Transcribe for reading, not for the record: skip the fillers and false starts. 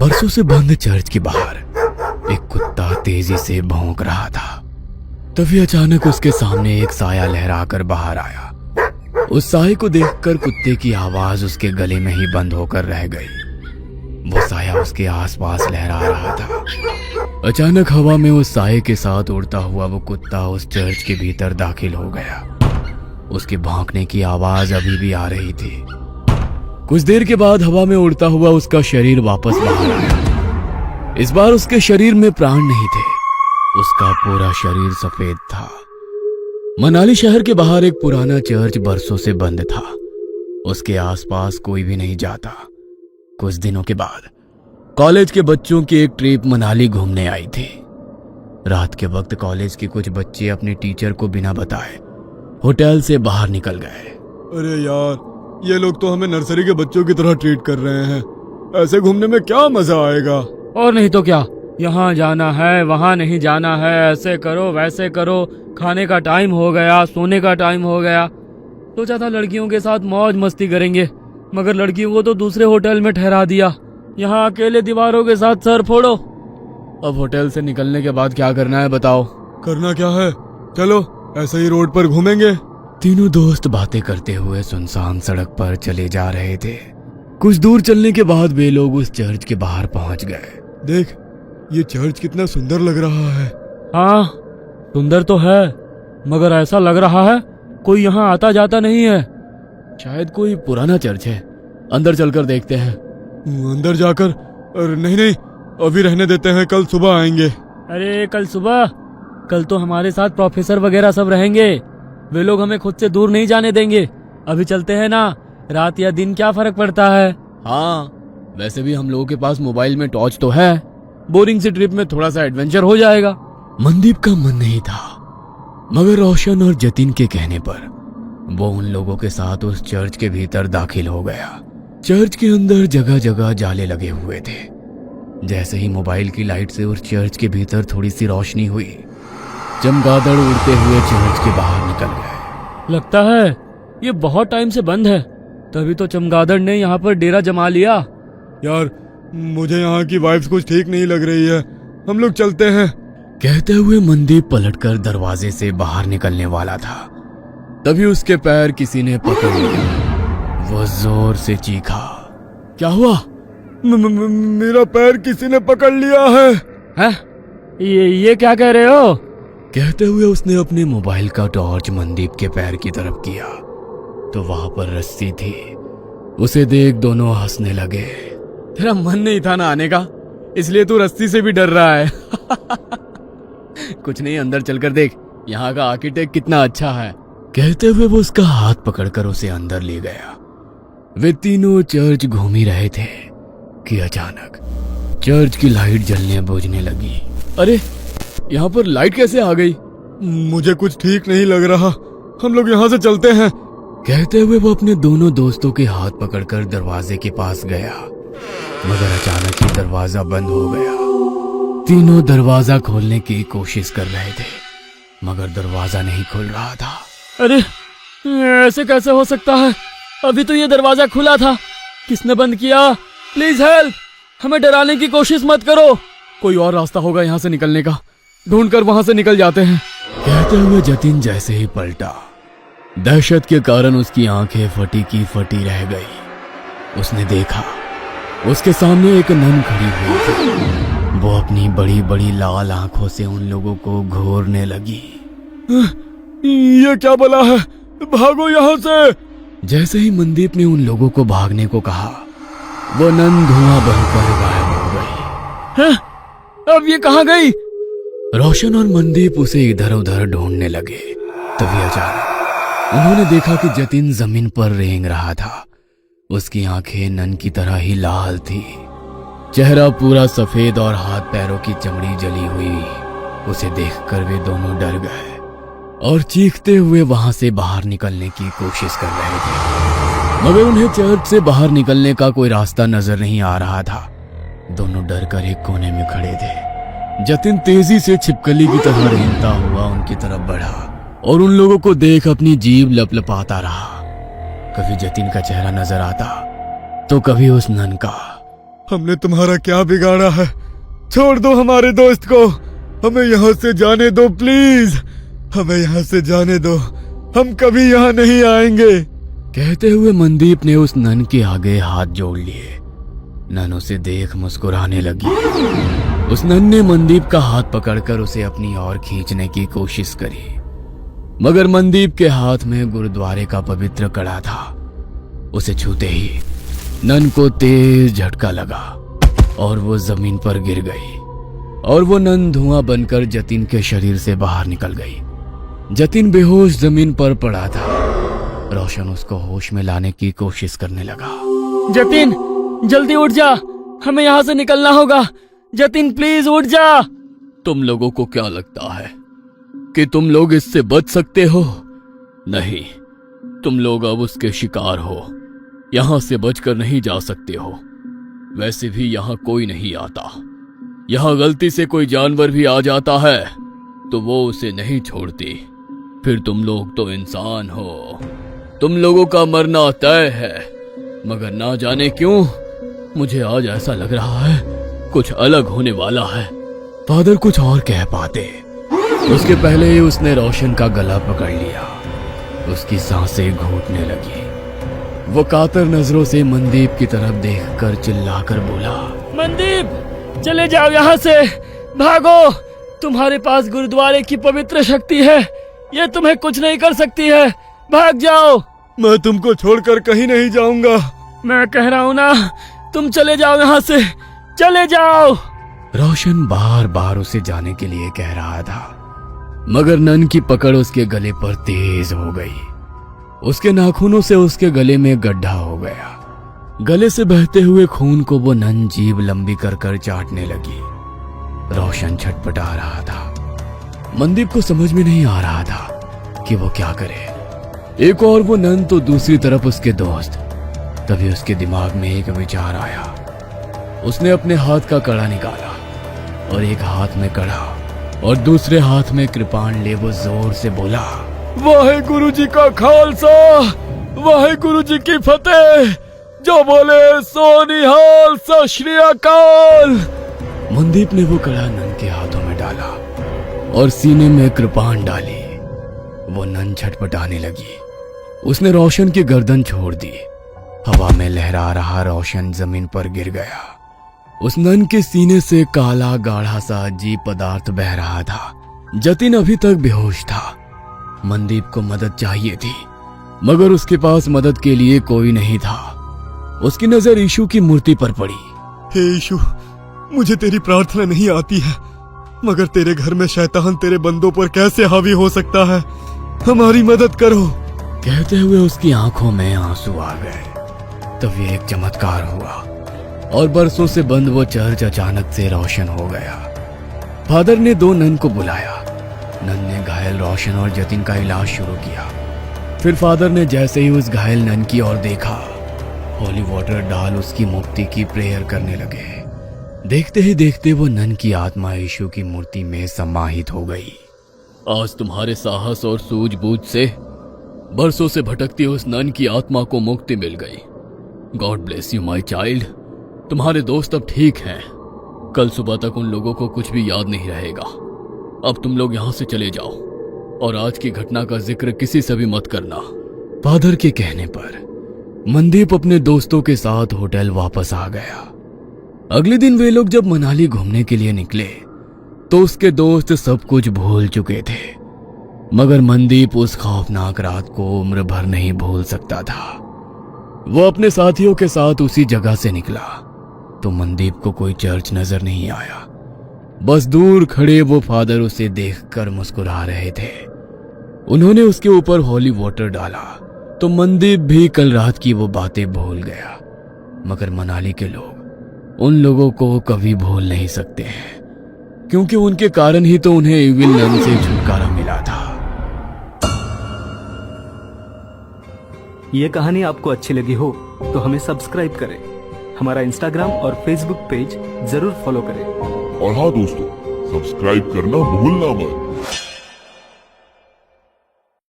बरसों से बंद चर्च के बाहर एक कुत्ता तेजी से भौंक रहा था। तभी अचानक उसके सामने एक साया लहराकर बाहर आया। उस साये को देखकर कुत्ते की आवाज उसके गले में ही बंद होकर रह गई। वो साया उसके आसपास लहरा रहा था। अचानक हवा में उस साये के साथ उड़ता हुआ वो कुत्ता उस चर्च के भीतर दाखिल हो गया। उसके भौंकने की आवाज अभी भी आ रही थी। कुछ देर के बाद हवा में उड़ता हुआ उसका शरीर वापस बाहर आया। इस बार उसके शरीर में प्राण नहीं थे। उसका पूरा शरीर सफेद था। मनाली शहर के बाहर एक पुराना चर्च बरसों से बंद था। उसके आसपास कोई भी नहीं जाता। कुछ दिनों के बाद कॉलेज के बच्चों की एक ट्रिप मनाली घूमने आई थी। रात के वक्त कॉलेज के कुछ बच्चे अपने टीचर को बिना बताए होटल से बाहर निकल गए। अरे यार, ये लोग तो हमें नर्सरी के बच्चों की तरह ट्रीट कर रहे हैं। ऐसे घूमने में क्या मजा आएगा। और नहीं तो क्या, यहाँ जाना है वहाँ नहीं जाना है, ऐसे करो वैसे करो, खाने का टाइम हो गया, सोने का टाइम हो गया। सोचा था लड़कियों के साथ मौज मस्ती करेंगे, मगर लड़कियों को तो दूसरे होटल में ठहरा दिया। यहाँ अकेले दीवारों के साथ सर फोड़ो। अब होटल से निकलने के बाद क्या करना है बताओ। करना क्या है, चलो ऐसे ही रोड पर घूमेंगे। तीनों दोस्त बातें करते हुए सुनसान सड़क पर चले जा रहे थे। कुछ दूर चलने के बाद वे लोग उस चर्च के बाहर पहुंच गए। देख, ये चर्च कितना सुंदर लग रहा है। हाँ, सुंदर तो है, मगर ऐसा लग रहा है कोई यहाँ आता जाता नहीं है। शायद कोई पुराना चर्च है। अंदर चलकर देखते हैं। अंदर जाकर? अरे नहीं, अभी रहने देते हैं, कल सुबह आएंगे। अरे कल सुबह? कल तो हमारे साथ प्रोफेसर वगैरह सब रहेंगे। वे लोग हमें खुद से दूर नहीं जाने देंगे। अभी चलते हैं ना, रात या दिन क्या फर्क पड़ता है। हाँ, वैसे भी हम लोगों के पास मोबाइल में टॉर्च तो है। बोरिंग सी ट्रिप में थोड़ा सा एडवेंचर हो जाएगा। मनदीप का मन नहीं था, मगर रोशन और जतिन के कहने पर वो उन लोगों के साथ उस चर्च के भीतर दाखिल हो गया। चर्च के अंदर जगह जगह जाले लगे हुए थे। जैसे ही मोबाइल की लाइट से उस चर्च के भीतर थोड़ी सी रोशनी हुई, चमगादड़ उड़ते हुए चर्च के बाहर निकल गए। लगता है ये बहुत टाइम से बंद है, तभी तो चमगादड़ ने यहाँ पर डेरा जमा लिया। यार, मुझे यहाँ की वाइब्स कुछ ठीक नहीं लग रही है, हम लोग चलते हैं। कहते हुए मनदीप पलटकर दरवाजे से बाहर निकलने वाला था। तभी उसके पैर किसी ने पकड़ लिया। वो जोर से चीखा। क्या हुआ? मेरा पैर किसी ने पकड़ लिया है। हैं? ये क्या कह रहे हो? कहते हुए उसने अपने मोबाइल का टॉर्च मनदीप के पैर की तरफ किया तो वहां पर रस्सी थी। उसे देख दोनों हंसने लगे। तेरा मन नहीं था ना आने का, इसलिए तू रस्सी से भी डर रहा है। कुछ नहीं, अंदर चलकर देख, यहाँ का आर्किटेक्ट कितना अच्छा है। कहते हुए वो उसका हाथ पकड़कर उसे अंदर ले गया। वे तीनों चर्च घूम ही रहे थे कि अचानक चर्च की लाइट जलने बुझने लगी। अरे, यहाँ पर लाइट कैसे आ गई? मुझे कुछ ठीक नहीं लग रहा, हम लोग यहाँ से चलते हैं। कहते हुए वो अपने दोनों दोस्तों के हाथ पकड़कर दरवाजे के पास गया, मगर अचानक ही दरवाजा बंद हो गया। तीनों दरवाजा खोलने की कोशिश कर रहे थे, मगर दरवाजा नहीं खुल रहा था। अरे, ऐसे कैसे हो सकता है? अभी तो ये दरवाजा खुला था। किसने बंद किया? प्लीज हेल्प, हमें डराने की कोशिश मत करो। कोई और रास्ता होगा यहाँ से निकलने का, ढूंढकर वहां से निकल जाते हैं। कहते हुए जतिन जैसे ही पलटा, दहशत के कारण उसकी आंखें फटी की फटी रह गई। उसने देखा उसके सामने एक नन खड़ी हुई थी। वो अपनी बड़ी बड़ी लाल आंखों से उन लोगों को घूरने लगी। ये क्या बला है, भागो यहाँ से। जैसे ही मनदीप ने उन लोगों को भागने को कहा, वो नन धुआं बनकर गायब हो गई। हैं? अब ये कहाँ गई? रोशन और मनदीप उसे इधर उधर ढूंढने लगे। तभी अचानक उन्होंने देखा कि जतिन जमीन पर रेंग रहा था। उसकी आंखें नन की तरह ही लाल थी, चेहरा पूरा सफेद और हाथ पैरों की चमड़ी जली हुई। उसे देखकर वे दोनों डर गए और चीखते हुए वहां से बाहर निकलने की कोशिश कर रहे थे, मगर उन्हें चर्च से बाहर निकलने का कोई रास्ता नजर नहीं आ रहा था। दोनों डर कर एक कोने में खड़े थे। जतिन तेजी से छिपकली की तरह रेंगता हुआ उनकी तरफ बढ़ा और उन लोगों को देख अपनी जीभ लपलपाता रहा। कभी जतिन का चेहरा नजर आता तो कभी उस नन का। हमने तुम्हारा क्या बिगाड़ा है? छोड़ दो हमारे दोस्त को, हमें यहाँ से जाने दो प्लीज, हमें यहाँ से जाने दो, हम कभी यहाँ नहीं आएंगे। कहते हुए मनदीप ने उस नन के आगे हाथ जोड़ लिए। नन उसे देख मुस्कुराने लगी। उस नन ने मनदीप का हाथ पकड़कर उसे अपनी ओर खींचने की कोशिश करी, मगर मनदीप के हाथ में गुरुद्वारे का पवित्र कड़ा था। उसे छूते ही नन को तेज झटका लगा और वो जमीन पर गिर गई और वो नन धुआं बनकर जतिन के शरीर से बाहर निकल गई। जतिन बेहोश जमीन पर पड़ा था। रोशन उसको होश में लाने की कोशिश करने लगा। जतिन, जल्दी उठ जा, हमें यहाँ से निकलना होगा। जतिन प्लीज उठ जा। तुम लोगों को क्या लगता है कि तुम लोग इससे बच सकते हो? नहीं, तुम लोग अब उसके शिकार हो। यहां से बचकर नहीं जा सकते हो। वैसे भी यहां कोई नहीं आता। यहां गलती से कोई जानवर भी आ जाता है तो वो उसे नहीं छोड़ती। फिर तुम लोग तो इंसान हो, तुम लोगों का मरना तय है। मगर ना जाने क्यों मुझे आज ऐसा लग रहा है कुछ अलग होने वाला है। फादर कुछ और कह पाते, उसके पहले ही उसने रोशन का गला पकड़ लिया। उसकी सांसें घूटने लगी। वो कातर नजरों से मनदीप की तरफ देखकर चिल्लाकर बोला, मनदीप, चले जाओ यहाँ से, भागो। तुम्हारे पास गुरुद्वारे की पवित्र शक्ति है, ये तुम्हें कुछ नहीं कर सकती है। भाग जाओ। मैं तुमको छोड़कर कहीं नहीं जाऊंगा। मैं कह रहा हूँ ना, तुम चले जाओ यहाँ से, चले जाओ। रोशन बार बार उसे जाने के लिए कह रहा था, मगर नन की पकड़ उसके गले पर तेज हो गई। उसके नाखूनों से उसके गले में गड्ढा हो गया। गले से बहते हुए खून को वो नन जीभ लंबी कर कर चाटने लगी। रोशन छटपटा रहा था। मनदीप को समझ में नहीं आ रहा था कि वो क्या करे। एक और वो नन तो दूसरी तरफ उसके दोस्त। तभी उसके दिमाग में एक विचार आया। उसने अपने हाथ का कड़ा निकाला और एक हाथ में कड़ा और दूसरे हाथ में कृपाण ले वो जोर से बोला, वाहेगुरु जी का खालसा, वाहेगुरु जी की फतेह। जो बोले सो निहाल, सत श्री अकाल। मनदीप ने वो कड़ा नन के हाथों में डाला और सीने में कृपाण डाली। वो नन छटपटाने लगी। उसने रोशन की गर्दन छोड़ दी। हवा में लहरा रहा रोशन जमीन पर गिर गया। उस नन के सीने से काला गाढ़ा सा अजीब पदार्थ बह रहा था। जतिन अभी तक बेहोश था। मनदीप को मदद चाहिए थी, मगर उसके पास मदद के लिए कोई नहीं था। उसकी नजर यीशु की मूर्ति पर पड़ी। हे यीशु, मुझे तेरी प्रार्थना नहीं आती है, मगर तेरे घर में शैतान तेरे बंदों पर कैसे हावी हो सकता है? हमारी मदद करो। कहते हुए उसकी आंखों में आंसू आ गए। तभी एक चमत्कार हुआ और बरसों से बंद वो चर्च अचानक से रोशन हो गया। फादर ने दो नन को बुलाया। नन ने घायल रोशन और जतिन का इलाज शुरू किया। फिर फादर ने जैसे ही उस घायल नन की ओर देखा, होली वाटर डाल उसकी मुक्ति की प्रेयर करने लगे। देखते ही देखते वो नन की आत्मा यीशु की मूर्ति में समाहित हो गई। आज तुम्हारे साहस और सूझबूझ से बरसों से भटकती उस नन की आत्मा को मुक्ति मिल गई। God bless you my child. तुम्हारे दोस्त अब ठीक हैं। कल सुबह तक उन लोगों को कुछ भी याद नहीं रहेगा। अब तुम लोग यहाँ से चले जाओ और आज की घटना का जिक्र किसी से भी मत करना। फादर के कहने पर मनदीप अपने दोस्तों के साथ होटल वापस आ गया। अगले दिन वे लोग जब मनाली घूमने के लिए निकले तो उसके दोस्त सब कुछ भूल चुके थे, मगर मनदीप उस खौफनाक रात को उम्र भर नहीं भूल सकता था। वो अपने साथियों के साथ उसी जगह से निकला तो मनदीप को कोई चर्च नजर नहीं आया। बस दूर खड़े वो फादर उसे देखकर मुस्कुरा रहे थे। उन्होंने उसके ऊपर होली वाटर डाला तो मनदीप भी कल रात की वो बातें भूल गया। मगर मनाली के लोग उन लोगों को कभी भूल नहीं सकते हैं, क्योंकि उनके कारण ही तो उन्हें इविल नन से छुटकारा मिला था। ये कहानी आपको अच्छी लगी हो तो हमें सब्सक्राइब करें, हमारा इंस्टाग्राम और फेसबुक पेज जरूर फॉलो करें। और हाँ दोस्तों, सब्सक्राइब करना भूलना मत।